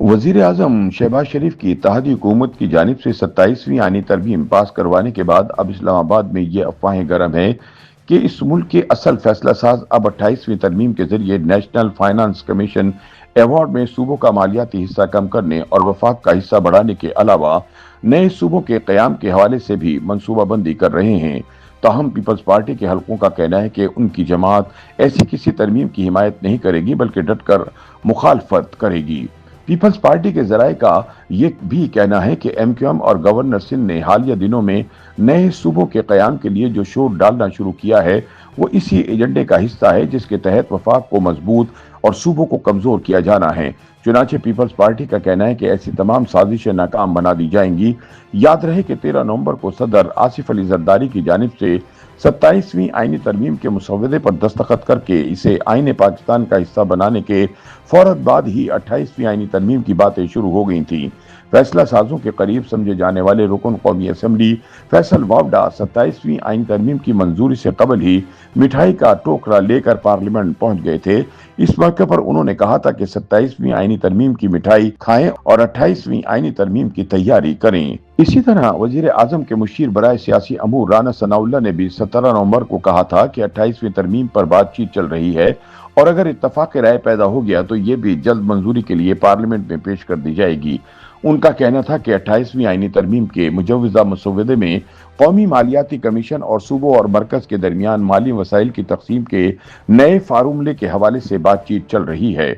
वजीर आजम शहबाज शरीफ की इत्तेहादी हुकूमत की जानिब से 27वीं आईनी तरमीम पास करवाने के बाद अब इस्लामाबाद में ये अफवाहें गर्म हैं कि इस मुल्क के असल फैसला साज अब 28वीं तरमीम के जरिए नेशनल फाइनेंस कमीशन अवार्ड में सूबों का मालियाती हिस्सा कम करने और वफाक का हिस्सा बढ़ाने के अलावा नए सूबों के क़याम के हवाले से भी मनसूबाबंदी कर रहे हैं। ताहम पीपल्स पार्टी के हलकों का कहना है कि उनकी जमात ऐसी किसी तरमीम की हिमायत नहीं करेगी बल्कि डटकर मुखालफत करेगी। पीपल्स पार्टी के जराये का ये भी कहना है कि एमक्यूएम और गवर्नर सिंध ने हालिया दिनों में नए सूबों के कयाम के लिए जो शोर डालना शुरू किया है वो इसी एजेंडे का हिस्सा है जिसके तहत वफाक को मजबूत और सूबों को कमजोर किया जाना है। चुनाचे पीपल्स पार्टी का कहना है कि ऐसी तमाम साजिशें नाकाम बना दी जाएंगी। याद रहे कि 13 नवंबर को सदर आसिफ अली जरदारी की जानिब से 27वीं आईनी तरमीम के मुसवदे पर दस्तखत करके इसे आईन पाकिस्तान का हिस्सा बनाने के फौरन बाद ही 28वीं आईनी तरमीम की बातें शुरू हो गई थी। फैसला साजों के करीब समझे जाने वाले रुकन कौमी असम्बली फैसल वावडा 27वीं आईनी तरमीम की मंजूरी से कबल ही मिठाई का टोकरा लेकर पार्लियामेंट पहुंच गए थे। इस मौके पर उन्होंने कहा था कि 27वीं आईनी तरमीम की मिठाई खाएं और 28वीं आईनी तरमीम की तैयारी करें। इसी तरह वजीर आजम के मुशीर बराए सियासी अमूर राना सनाउल्लाह ने भी 17 नवंबर को कहा था कि 28वीं तरमीम पर बातचीत चल रही है और अगर इत्तफाक राय पैदा हो गया तो ये भी जल्द मंजूरी के लिए पार्लियामेंट में पेश कर दी जाएगी। उनका कहना था कि 28वीं आईनी तरमीम के मुजव्वजा मसौदे में कौमी मालियाती कमीशन और सूबों और मरकज के दरमियान माली वसाइल की तकसीम के नए फार्मूले के हवाले से बातचीत चल रही है।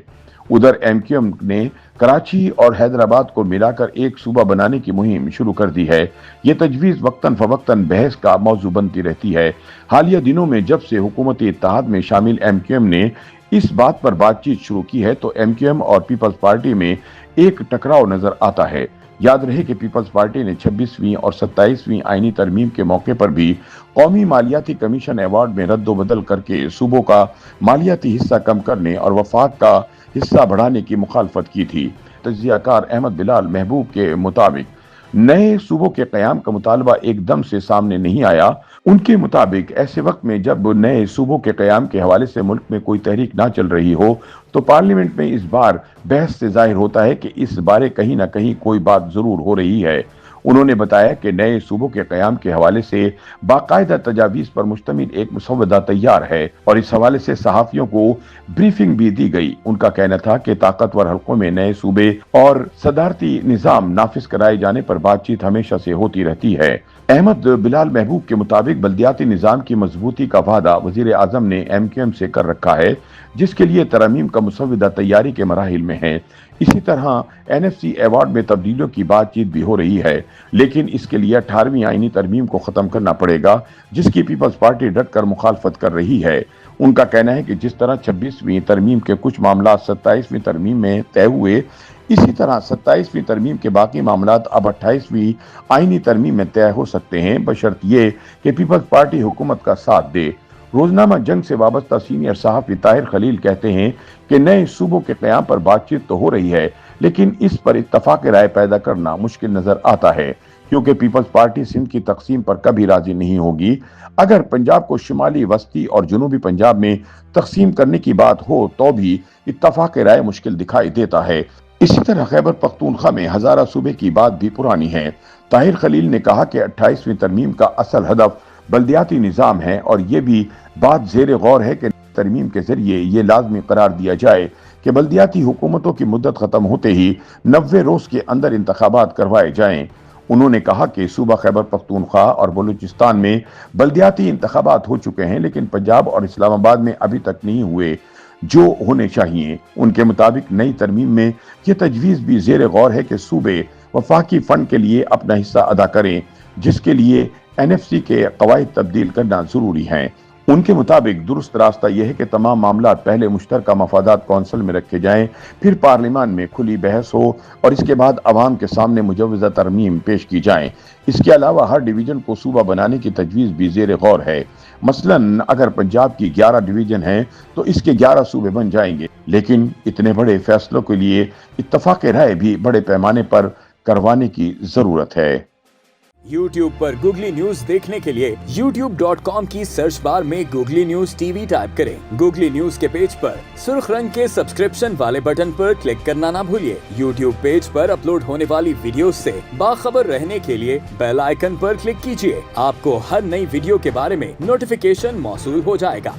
उधर एमक्यूएम ने कराची और हैदराबाद को मिलाकर एक सूबा बनाने की मुहिम शुरू कर दी है। ये तजवीज़ वक्तन फवक्तन बहस का मौजू बनती रहती है। हालिया दिनों में जब से हुकूमती इत्तेहाद में शामिल एमक्यूएम ने इस बात पर बातचीत शुरू की है तो एमक्यूएम और पीपल्स पार्टी में एक टकराव नजर आता है। याद रहे कि पीपल्स पार्टी ने 26वीं और 27वीं आईनी तरमीम के मौके पर भी कौमी मालियाती कमीशन अवार्ड में रद्दोबदल करके सूबों का मालियाती हिस्सा कम करने और वफाक का हिस्सा बढ़ाने की मुखालफत की थी। तज्जियाकार अहमद बिलाल महबूब के मुताबिक नए सूबों के कयाम का मुतालबा एकदम से सामने नहीं आया। उनके मुताबिक ऐसे वक्त में जब नए सूबों के कयाम के हवाले से मुल्क में कोई तहरीक ना चल रही हो तो पार्लियामेंट में इस बार बहस से जाहिर होता है कि इस बारे कहीं ना कहीं कोई बात जरूर हो रही है। उन्होंने बताया कि नए सूबों के कयाम के हवाले से बाकायदा तजावीज़ पर मुश्तमिल एक मसौदा तैयार है और इस हवाले से सहाफ़ियों को ब्रीफिंग भी दी गई। उनका कहना था कि ताकतवर हलकों में नए सूबे और सदारती निज़ाम नाफिज कराए जाने पर बातचीत हमेशा से होती रहती है। अहमद बिलाल महबूब के मुताबिक बल्दियाती निज़ाम की मजबूती का वादा वज़ीर आज़म ने एमक्यूएम से कर रखा है जिसके लिए तरमीम का मुसवदा तैयारी के मराहिल में है। इसी तरह एनएफसी अवार्ड में तब्दीलियों की बातचीत भी हो रही है लेकिन इसके लिए 18वीं आईनी तरमीम को ख़त्म करना पड़ेगा जिसकी पीपल्स पार्टी डटकर मुखालफत कर रही है। उनका कहना है कि जिस तरह 26वीं तरमीम के कुछ मामला 27वीं तरमीम में तय हुए इसी तरह 27वीं तरमीम के बाकी मामला अब 28वीं आईनी तरमीम में तय हो सकते हैं बशर्त ये कि पीपल्स पार्टी हुकूमत का साथ दे। रोजनामा जंग से वाबस्ता सीनियर सहाफ़ी ताहिर खलील कहते हैं कि नए सूबों के क़याम पर बातचीत तो हो रही है लेकिन इस पर इत्तफाक राय पैदा करना मुश्किल नजर आता है क्योंकि पीपल्स पार्टी सिंध की तकसीम पर कभी राजी नहीं होगी। अगर पंजाब को शुमाली वस्ती और जनूबी पंजाब में तकसीम करने की बात हो तो भी इत्तफाक राय मुश्किल दिखाई देता है। इसी तरह खैबर पख्तूनख्वा में हजारा सूबे की बात भी पुरानी है। ताहिर खलील ने कहा कि 28वीं तरमीम का असल हदफ बल्दियाती निज़ाम है और ये भी बात ज़ेर गौर है कि तरमीम के जरिए ये लाजमी करार दिया जाए कि बल्दियाती हुकूमतों की मुद्दत ख़त्म होते ही 90 रोज़ के अंदर इंतखाबात करवाए जाएं। उन्होंने कहा कि सूबा खैबर पख्तूनख्वा और बलूचिस्तान में बल्दियाती इंतखाबात हो चुके हैं लेकिन पंजाब और इस्लामाबाद में अभी तक नहीं हुए जो होने चाहिए। उनके मुताबिक नई तरमीम में यह तजवीज़ भी ज़ेर गौर है कि सूबे वफाकी फंड के लिए अपना हिस्सा अदा करें जिसके लिए एनएफसी के कवायद तब्दील करना जरूरी है। उनके मुताबिक दुरुस्त रास्ता यह है कि तमाम मामला पहले मुश्तरका मफादात कौंसिल में रखे जाएं, फिर पार्लियामान में खुली बहस हो और इसके बाद अवाम के सामने मुजव्वजा तरमीम पेश की जाएं। इसके अलावा हर डिवीजन को सूबा बनाने की तजवीज़ भी ज़ेर गौर है। मसलन अगर पंजाब की 11 डिवीजन हैं तो इसके 11 सूबे बन जाएंगे लेकिन इतने बड़े फैसलों के लिए इत्तफाक राय भी बड़े पैमाने पर करवाने की जरूरत है। YouTube पर गूगली न्यूज देखने के लिए youtube.com की सर्च बार में गूगली न्यूज टीवी टाइप करें। गूगली न्यूज के पेज पर सुर्ख रंग के सब्सक्रिप्शन वाले बटन पर क्लिक करना ना भूलिए। YouTube पेज पर अपलोड होने वाली वीडियो से बाखबर रहने के लिए बेल आइकन पर क्लिक कीजिए। आपको हर नई वीडियो के बारे में नोटिफिकेशन मौसूल हो जाएगा।